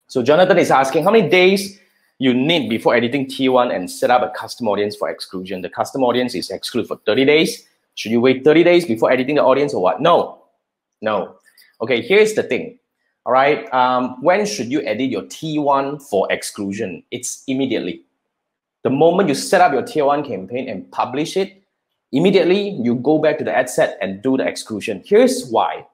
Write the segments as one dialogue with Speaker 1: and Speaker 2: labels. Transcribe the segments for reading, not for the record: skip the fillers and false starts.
Speaker 1: So Jonathan is asking how many days you need before editing T1 and set up a custom audience for exclusion. The custom audience is excluded for 30 days. Should you wait 30 days before editing the audience or what? No. Okay, here's the thing. All right, when should you edit your T1 for exclusion? It's immediately. The moment you set up your Tier 1 campaign and publish it, immediately you go back to the ad set and do the exclusion. Here's why.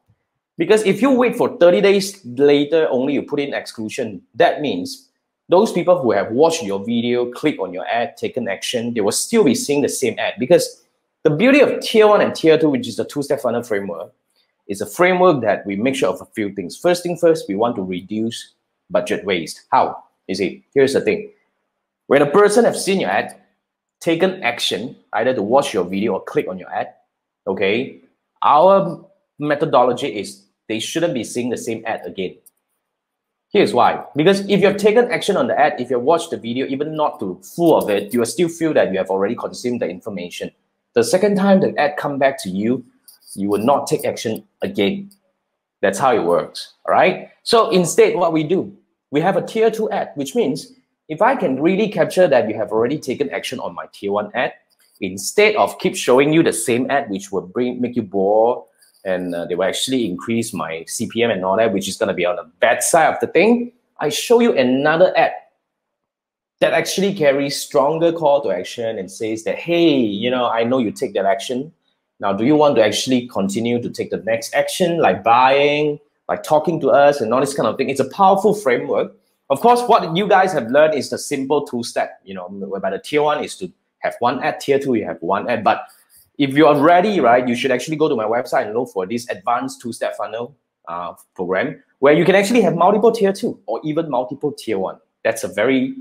Speaker 1: Because if you wait for 30 days later, only you put in exclusion, that means those people who have watched your video, click on your ad, taken action, they will still be seeing the same ad. Because the beauty of Tier 1 and Tier 2, which is the two-step funnel framework, is a framework that we make sure of a few things. First thing first, we want to reduce budget waste. How? You see, here's the thing. When a person has seen your ad, taken action, either to watch your video or click on your ad, okay, our methodology is they shouldn't be seeing the same ad again. Here's why. Because if you have taken action on the ad, if you have watched the video, even not to full of it, you will still feel that you have already consumed the information. The second time the ad come back to you, you will not take action again. That's how it works, all right? So instead, what we do, we have a Tier 2 ad, which means if I can really capture that you have already taken action on my Tier 1 ad, instead of keep showing you the same ad, which will make you bored, and they will actually increase my CPM and all that, which is gonna be on the bad side of the thing, I show you another ad that actually carries stronger call to action and says that, hey, you know, I know you take that action. Now, do you want to actually continue to take the next action, like buying, like talking to us and all this kind of thing? It's a powerful framework. Of course, what you guys have learned is the simple two-step, you know, whereby the Tier 1 is to have one ad, Tier 2, you have one ad. But if you are ready, right, you should actually go to my website and look for this advanced two-step funnel program where you can actually have multiple Tier 2 or even multiple Tier 1. That's a very,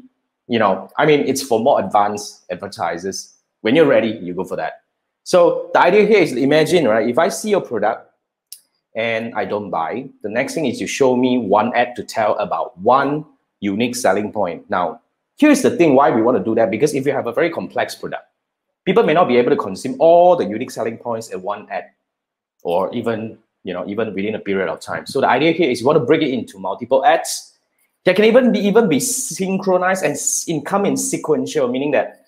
Speaker 1: you know, I mean, it's for more advanced advertisers. When you're ready, you go for that. So the idea here is, imagine, right, if I see your product and I don't buy, the next thing is you show me one ad to tell about one unique selling point. Now, here's the thing why we want to do that, because if you have a very complex product, people may not be able to consume all the unique selling points in one ad, or even, you know, even within a period of time. So the idea here is you want to break it into multiple ads that can even be synchronized and come in sequential, meaning that,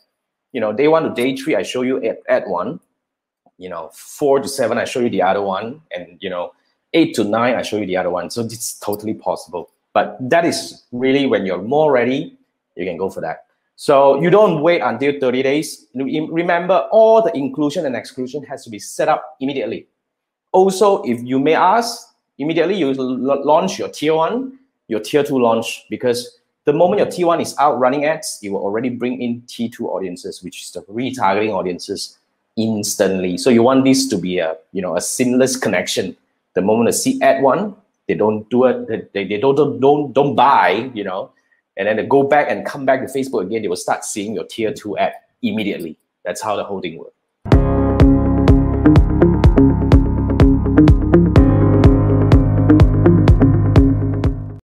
Speaker 1: you know, day 1 to day 3, I show you ad 1, you know, 4 to 7, I show you the other one, and, you know, 8 to 9, I show you the other one. So it's totally possible. But that is really when you're more ready, you can go for that. So you don't wait until 30 days. Remember, all the inclusion and exclusion has to be set up immediately. Also, if you may ask, immediately you launch your Tier 1, your Tier 2 launch, because the moment your T1 is out running ads, it will already bring in T2 audiences, which is the retargeting audiences, instantly. So you want this to be a, you know, a seamless connection. The moment they see ad 1, they don't do it, they don't buy, you know, and then they go back and come back to Facebook again, they will start seeing your Tier 2 ad immediately. That's how the whole thing works.